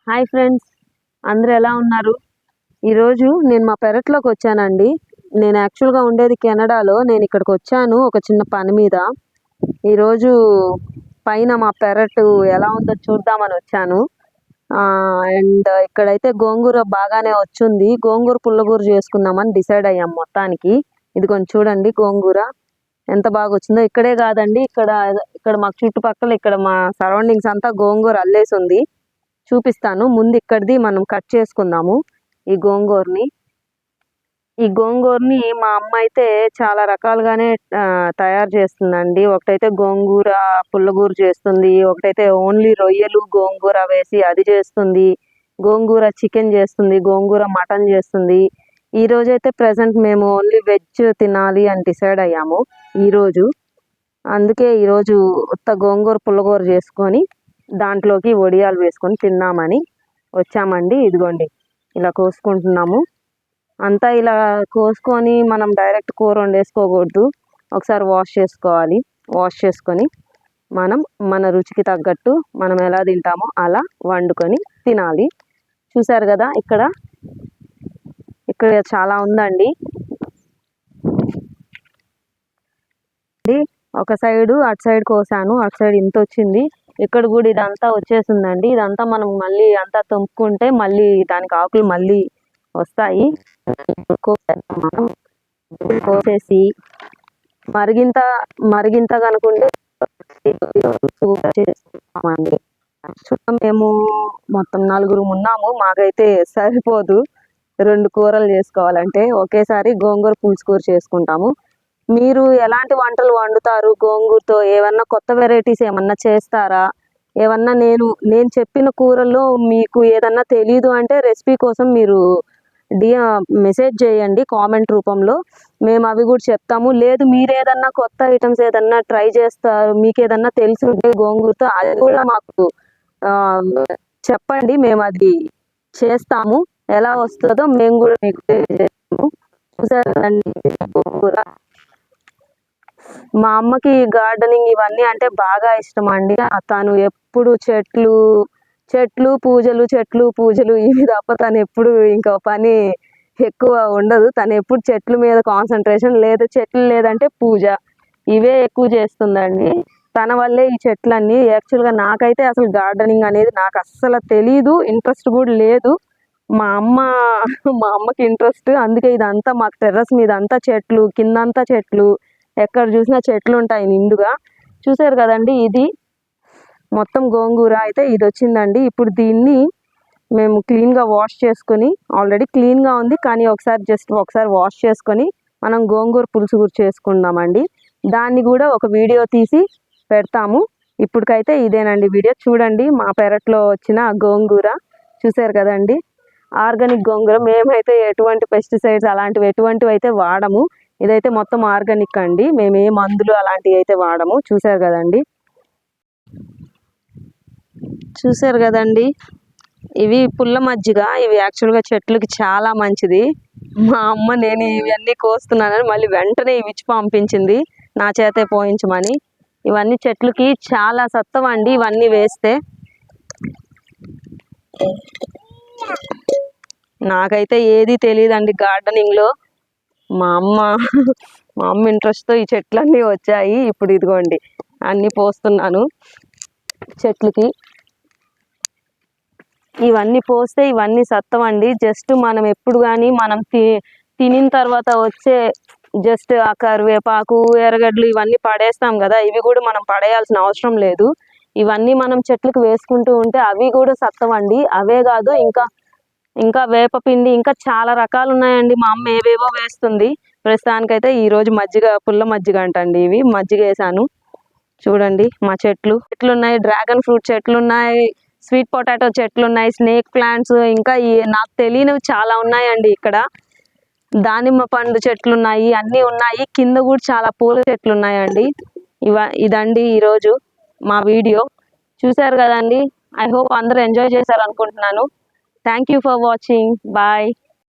Hi friends, అందరూ ఎలా ఉన్నారు? ఈరోజు నేను మా పెరట్లోకి వచ్చానండి. నేను యాక్చువల్గా ఉండేది కెనడాలో. నేను ఇక్కడికి వచ్చాను ఒక చిన్న పని మీద. ఈరోజు పైన మా పెరట్ ఎలా ఉందో చూద్దామని వచ్చాను. అండ్ ఇక్కడైతే గోంగూర బాగానే వచ్చింది. గోంగూర పుల్లగూర చేసుకుందామని డిసైడ్ అయ్యాం మొత్తానికి. ఇది కొంచెం చూడండి, గోంగూర ఎంత బాగా వచ్చిందో. ఇక్కడే కాదండి, ఇక్కడ ఇక్కడ మాకు చుట్టుపక్కల ఇక్కడ మా సరౌండింగ్స్ అంతా గోంగూర అల్లేసి ఉంది. చూపిస్తాను. ముందు ఇక్కడిది మనం కట్ చేసుకుందాము. ఈ గోంగూరని మా అమ్మ అయితే చాలా రకాలుగానే తయారు చేస్తుందండి. ఒకటైతే గోంగూర పుల్లగూర చేస్తుంది, ఒకటైతే ఓన్లీ రొయ్యలు గోంగూర వేసి అది చేస్తుంది, గోంగూర చికెన్ చేస్తుంది, గోంగూర మటన్ చేస్తుంది. ఈ రోజైతే ప్రజెంట్ మేము ఓన్లీ వెజ్ తినాలి అని డిసైడ్ అయ్యాము ఈరోజు. అందుకే ఈరోజు ఉత్త గోంగూర పుల్లగూర చేసుకొని దాంట్లోకి వడియాలు వేసుకొని తిన్నామని వచ్చామండి. ఇదిగోండి, ఇలా కోసుకుంటున్నాము. అంతా ఇలా కోసుకొని మనం డైరెక్ట్ కూర వండేసుకోకూడదు. ఒకసారి వాష్ చేసుకోవాలి. వాష్ చేసుకొని మనం మన రుచికి తగ్గట్టు మనం ఎలా తింటామో అలా వండుకొని తినాలి. చూసారు కదా, ఇక్కడ చాలా ఉందండి. ఒక సైడు అటు సైడ్ కోసాను, అటు సైడ్ ఇంత వచ్చింది. ఇక్కడ కూడా ఇదంతా వచ్చేసిందండి. ఇదంతా మనం మళ్ళీ అంతా తుంపుకుంటే మళ్ళీ దానికి ఆకులు మళ్ళీ వస్తాయి. కోసేసి మరిగింత కనుకుంటే మేము మొత్తం 4 ఉన్నాము. మాకైతే సరిపోదు 2 కూరలు చేసుకోవాలంటే. ఒకేసారి గోంగూర పులుసు కూర చేసుకుంటాము. మీరు ఎలాంటి వంటలు వండుతారు? గోంగూరతో ఏమన్నా కొత్త వెరైటీస్ ఏమన్నా చేస్తారా? ఏమన్నా నేను చెప్పిన కూరల్లో మీకు ఏదన్నా తెలీదు అంటే రెసిపీ కోసం మీరు మెసేజ్ చేయండి కామెంట్ రూపంలో. మేము అవి కూడా చెప్తాము. లేదు మీరు ఏదన్నా కొత్త ఐటమ్స్ ఏదన్నా ట్రై చేస్తారు, మీకు ఏదన్నా తెలిసి ఉంటే గోంగూరతో అది కూడా మాకు చెప్పండి. మేము అది చేస్తాము. ఎలా వస్తుందో మేము కూడా మీకు తెలియజేస్తాము. చూసారండి గోంగూర. మా అమ్మకి గార్డెనింగ్ ఇవన్నీ అంటే బాగా ఇష్టం అండి. తను ఎప్పుడు చెట్లు పూజలు ఇవి తప్ప తను ఎప్పుడు ఇంకా పని ఎక్కువ ఉండదు. తను ఎప్పుడు చెట్ల మీద కాన్సన్ట్రేషన్, చెట్లు లేదంటే పూజ, ఇవే ఎక్కువ చేస్తుందండి. తన వల్లే ఈ చెట్లన్నీ. యాక్చువల్గా నాకైతే అసలు గార్డెనింగ్ అనేది నాకు అస్సలు తెలీదు, ఇంట్రెస్ట్ కూడా లేదు. మా అమ్మకి ఇంట్రెస్ట్. అందుకే ఇదంతా మాకు టెర్రస్ మీద అంతా చెట్లు, కిందంతా చెట్లు, ఎక్కడ చూసినా చెట్లు ఉంటాయి నిండుగా. చూసారు కదండి, ఇది మొత్తం గోంగూర అయితే ఇది వచ్చిందండి. ఇప్పుడు దీన్ని మేము క్లీన్గా వాష్ చేసుకొని, ఆల్రెడీ క్లీన్గా ఉంది కానీ ఒకసారి వాష్ చేసుకొని మనం గోంగూర పులుసు కూడా చేసుకుందామండి. దాన్ని కూడా ఒక వీడియో తీసి పెడతాము. ఇప్పటికైతే ఇదేనండి వీడియో. చూడండి, మా పెరట్లో వచ్చిన గోంగూర చూసారు కదండి. ఆర్గానిక్ గోంగూర. మేమైతే ఎటువంటి పెస్టిసైడ్స్ అలాంటివి ఎటువంటివి అయితే వాడము. ఇదైతే మొత్తం ఆర్గానిక్ అండి. మేము ఏ మందులు అలాంటివి అయితే వాడము. చూసారు కదండి, ఇవి పుల్ల మజ్జిగ. ఇవి యాక్చువల్గా చెట్లకి చాలా మంచిది. మా అమ్మ నేను ఇవన్నీ కోస్తున్నానని మళ్ళీ వెంటనే ఇవి ఇచ్చి పంపించింది, నా చేతే పోయించమని. ఇవన్నీ చెట్లకి చాలా సత్తవండి ఇవన్నీ వేస్తే. నాకైతే ఏది తెలియదండి గార్డెనింగ్లో. మా అమ్మ ఇంట్రెస్ట్తో ఈ చెట్లన్నీ వచ్చాయి. ఇప్పుడు ఇదిగోండి అన్నీ పోస్తున్నాను చెట్లకి. ఇవన్నీ పోస్తే ఇవన్నీ సత్తవండి. జస్ట్ మనం ఎప్పుడు కానీ మనం తినిన తర్వాత వచ్చే జస్ట్ ఆ కరివేపాకు, ఎర్రగడ్డలు ఇవన్నీ పడేస్తాం కదా, ఇవి కూడా మనం పడేయాల్సిన అవసరం లేదు. ఇవన్నీ మనం చెట్లకు వేసుకుంటూ ఉంటే అవి కూడా సత్తవండి. అవే కాదు, ఇంకా వేపపిండి, ఇంకా చాలా రకాలు ఉన్నాయండి. మా అమ్మ ఏవేవో వేస్తుంది. ప్రస్తుతానికైతే ఈరోజు పుల్ల మజ్జిగ అంటండి. ఇవి మజ్జిగ వేసాను. చూడండి, మా చెట్లు ఉన్నాయి, డ్రాగన్ ఫ్రూట్ చెట్లు ఉన్నాయి, స్వీట్ పొటాటో చెట్లు ఉన్నాయి, స్నేక్ ప్లాంట్స్, ఇంకా నాకు తెలియనివి చాలా ఉన్నాయండి. ఇక్కడ దానిమ్మ పండు చెట్లు ఉన్నాయి, అన్నీ ఉన్నాయి. కింద కూడా చాలా పూల చెట్లు ఉన్నాయండి. ఇదండి ఈరోజు మా వీడియో. చూసారు కదండి. ఐ హోప్ అందరూ ఎంజాయ్ చేశారు అనుకుంటున్నాను. Thank you for watching. Bye.